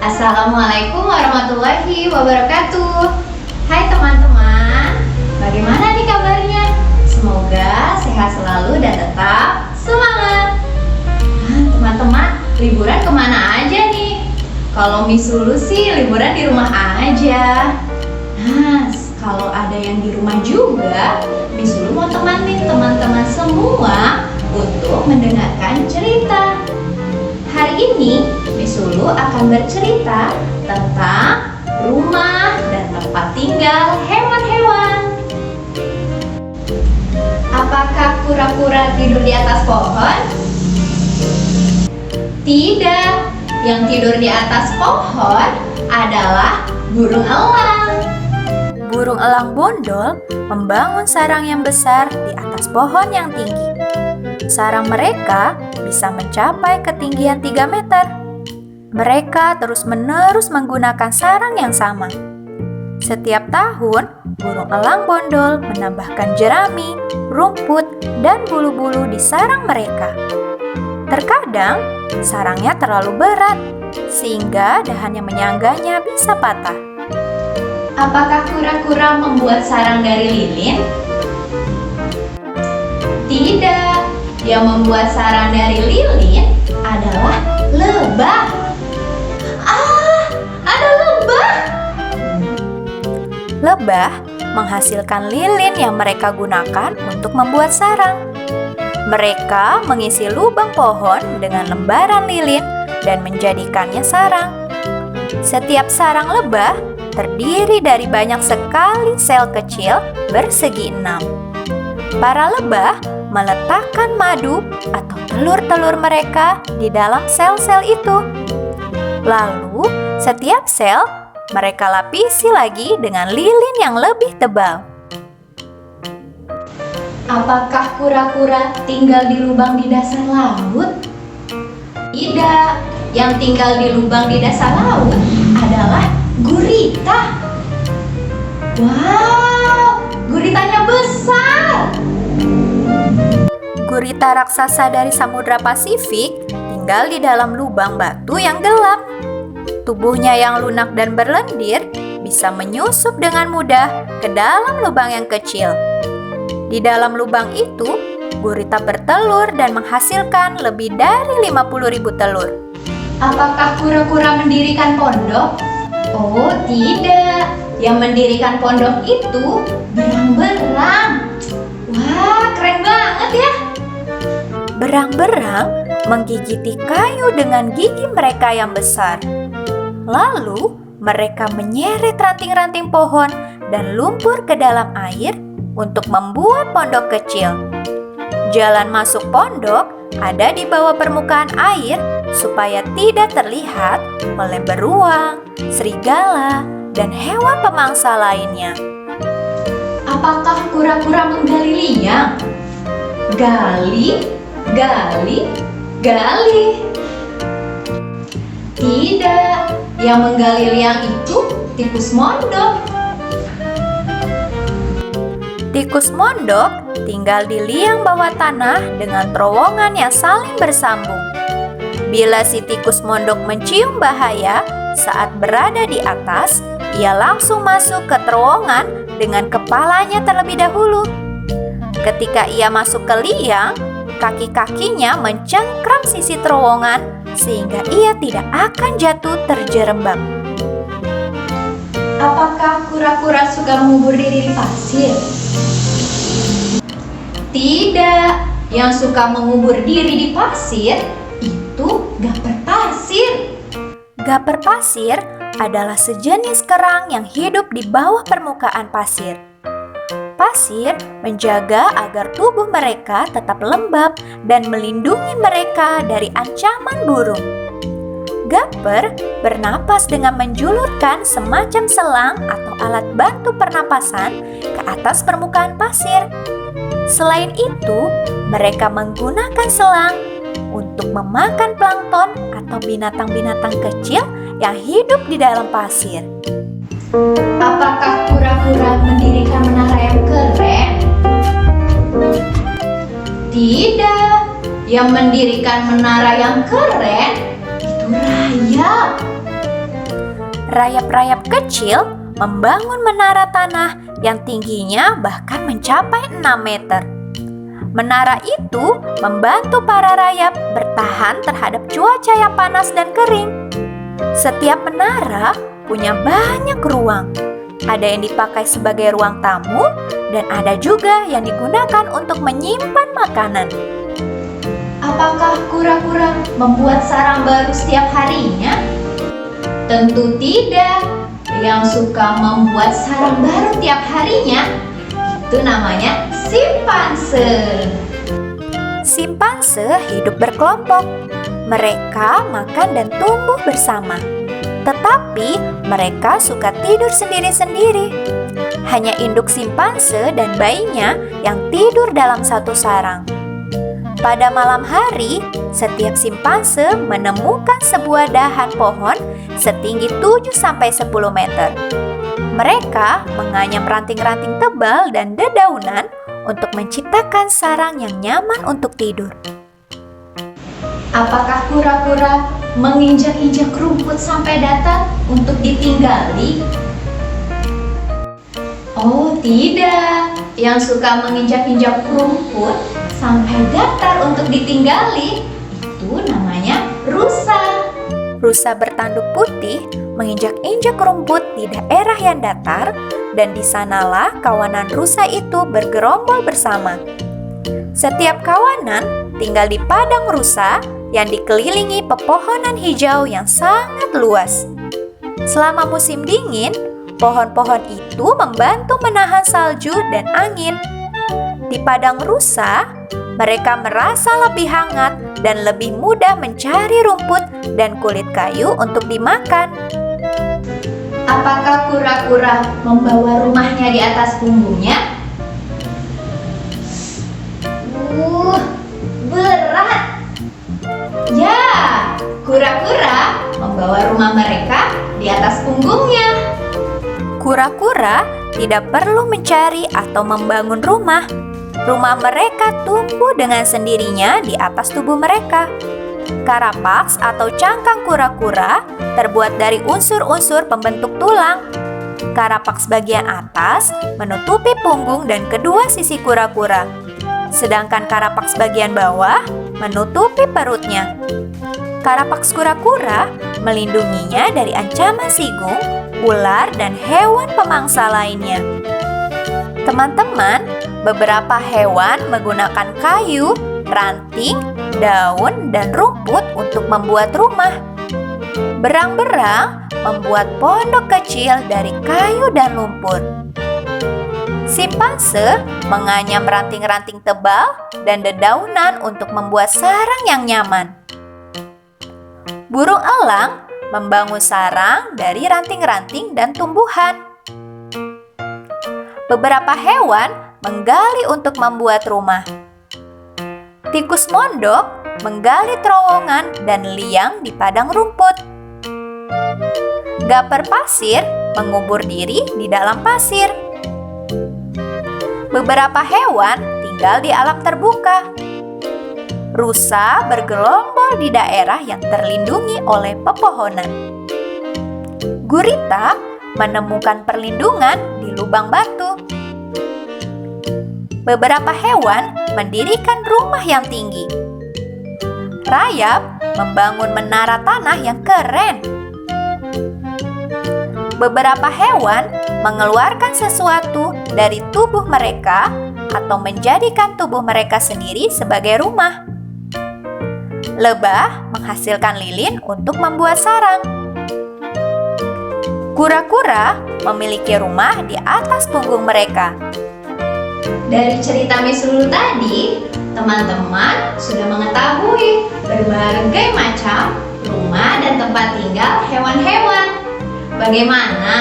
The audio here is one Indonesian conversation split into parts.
Assalamualaikum warahmatullahi wabarakatuh. Hai teman-teman, bagaimana nih kabarnya? Semoga sehat selalu dan tetap semangat. Teman-teman, liburan kemana aja nih? Kalau Miss Lulu sih liburan di rumah aja. Kalau ada yang di rumah juga, Miss Lulu mau temanin teman-teman semua untuk mendengarkan cerita. Hari ini Miss Lulu akan bercerita tentang rumah dan tempat tinggal hewan-hewan. Apakah kura-kura tidur di atas pohon? Tidak, yang tidur di atas pohon adalah burung elang. Burung elang bondol membangun sarang yang besar di atas pohon yang tinggi. Sarang mereka bisa mencapai ketinggian 3 meter. Mereka terus-menerus menggunakan sarang yang sama. Setiap tahun, burung elang bondol menambahkan jerami, rumput, dan bulu-bulu di sarang mereka. Terkadang, sarangnya terlalu berat, sehingga dahan yang menyangganya bisa patah. Apakah kura-kura membuat sarang dari lilin? Tidak, yang membuat sarang dari lilin adalah lebah. Ada lebah! Lebah menghasilkan lilin yang mereka gunakan untuk membuat sarang. Mereka mengisi lubang pohon dengan lembaran lilin dan menjadikannya sarang. Setiap sarang lebah terdiri dari banyak sekali sel kecil bersegi 6. Para lebah meletakkan madu atau telur-telur mereka di dalam sel-sel itu. Lalu, setiap sel mereka lapisi lagi dengan lilin yang lebih tebal. Apakah kura-kura tinggal di lubang di dasar laut? Tidak, yang tinggal di lubang di dasar laut adalah gurita. Wow, guritanya besar. Gurita raksasa dari Samudra Pasifik tinggal di dalam lubang batu yang gelap. Tubuhnya yang lunak dan berlendir bisa menyusup dengan mudah ke dalam lubang yang kecil. Di dalam lubang itu, gurita bertelur dan menghasilkan lebih dari 50.000 telur. Apakah kura-kura mendirikan pondok? Oh, tidak. Yang mendirikan pondok itu berang-berang. Wah, keren banget ya. Berang-berang menggigiti kayu dengan gigi mereka yang besar. Lalu, mereka menyeret ranting-ranting pohon dan lumpur ke dalam air untuk membuat pondok kecil. Jalan masuk pondok ada di bawah permukaan air supaya tidak terlihat oleh beruang, serigala, dan hewan pemangsa lainnya. Apakah kura-kura menggali liang? Gali. Tidak, yang menggali liang itu tikus mondok. Tikus mondok tinggal di liang bawah tanah dengan terowongan yang saling bersambung. Bila si tikus mondok mencium bahaya saat berada di atas, ia langsung masuk ke terowongan dengan kepalanya terlebih dahulu. Ketika ia masuk ke liang, kaki-kakinya mencengkram sisi terowongan sehingga ia tidak akan jatuh terjerembab. Apakah kura-kura suka mengubur diri di pasir? Tidak, yang suka mengubur diri di pasir itu gapir pasir. Gapir pasir adalah sejenis kerang yang hidup di bawah permukaan pasir. Pasir menjaga agar tubuh mereka tetap lembab dan melindungi mereka dari ancaman burung. Gapir bernapas dengan menjulurkan semacam selang atau alat bantu pernapasan ke atas permukaan pasir. Selain itu, mereka menggunakan selang untuk memakan plankton atau binatang-binatang kecil yang hidup di dalam pasir. Apakah kura-kura mendirikan menara yang keren? Tidak, yang mendirikan menara yang keren itu rayap. Rayap-rayap kecil membangun menara tanah yang tingginya bahkan mencapai 6 meter. Menara itu membantu para rayap bertahan terhadap cuaca yang panas dan kering. Setiap menara punya banyak ruang. Ada yang dipakai sebagai ruang tamu dan ada juga yang digunakan untuk menyimpan makanan. Apakah kura-kura membuat sarang baru setiap harinya? Tentu tidak. Yang suka membuat sarang baru tiap harinya itu namanya simpanse. Simpanse hidup berkelompok. Mereka makan dan tumbuh bersama. Tetapi mereka suka tidur sendiri-sendiri. Hanya induk simpanse dan bayinya yang tidur dalam satu sarang. Pada malam hari, setiap simpanse menemukan sebuah dahan pohon setinggi 7-10 meter. Mereka menganyam ranting-ranting tebal dan dedaunan untuk menciptakan sarang yang nyaman untuk tidur. Apakah kura-kura menginjak-injak rumput sampai datar untuk ditinggali? Oh tidak, yang suka menginjak-injak rumput sampai datar untuk ditinggali itu namanya rusa. Rusa bertanduk putih menginjak-injak rumput di daerah yang datar dan di sanalah kawanan rusa itu bergerombol bersama. Setiap kawanan tinggal di padang rusa yang dikelilingi pepohonan hijau yang sangat luas. Selama musim dingin, pohon-pohon itu membantu menahan salju dan angin. Di padang rusa, mereka merasa lebih hangat dan lebih mudah mencari rumput dan kulit kayu untuk dimakan. Apakah kura-kura membawa rumahnya di atas punggungnya? Berat. Ya, kura-kura membawa rumah mereka di atas punggungnya. Kura-kura tidak perlu mencari atau membangun rumah. Rumah mereka tumbuh dengan sendirinya di atas tubuh mereka. Karapaks atau cangkang kura-kura terbuat dari unsur-unsur pembentuk tulang. Karapaks bagian atas menutupi punggung dan kedua sisi kura-kura. Sedangkan karapaks bagian bawah menutupi perutnya. Karapaks kura-kura melindunginya dari ancaman sigung, ular, dan hewan pemangsa lainnya. Teman-teman, beberapa hewan menggunakan kayu, ranting, daun, dan rumput untuk membuat rumah. Berang-berang membuat pondok kecil dari kayu dan lumpur. Simpanse menganyam ranting-ranting tebal dan dedaunan untuk membuat sarang yang nyaman. Burung elang membangun sarang dari ranting-ranting dan tumbuhan. Beberapa hewan menggali untuk membuat rumah. Tikus mondok menggali terowongan dan liang di padang rumput. Gaper pasir mengubur diri di dalam pasir. Beberapa hewan tinggal di alam terbuka. Rusa bergelombol di daerah yang terlindungi oleh pepohonan. Gurita menemukan perlindungan di lubang batu. Beberapa hewan mendirikan rumah yang tinggi. Rayap membangun menara tanah yang keren. Beberapa hewan mengeluarkan sesuatu dari tubuh mereka atau menjadikan tubuh mereka sendiri sebagai rumah. Lebah menghasilkan lilin untuk membuat sarang. Kura-kura memiliki rumah di atas punggung mereka. Dari cerita Miss Lulu tadi, teman-teman sudah mengetahui berbagai macam rumah dan tempat tinggal hewan-hewan. Bagaimana?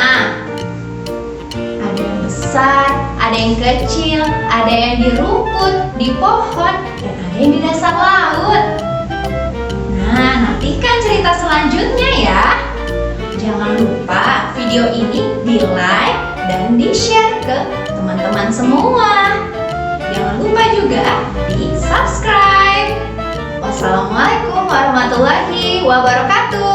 Ada yang besar, ada yang kecil, ada yang di rumput, di pohon, dan ada yang di dasar laut. Nah, nantikan cerita selanjutnya ya. Jangan lupa video ini di-like dan di-share ke teman-teman semua. Jangan lupa juga di-subscribe. Wassalamualaikum warahmatullahi wabarakatuh.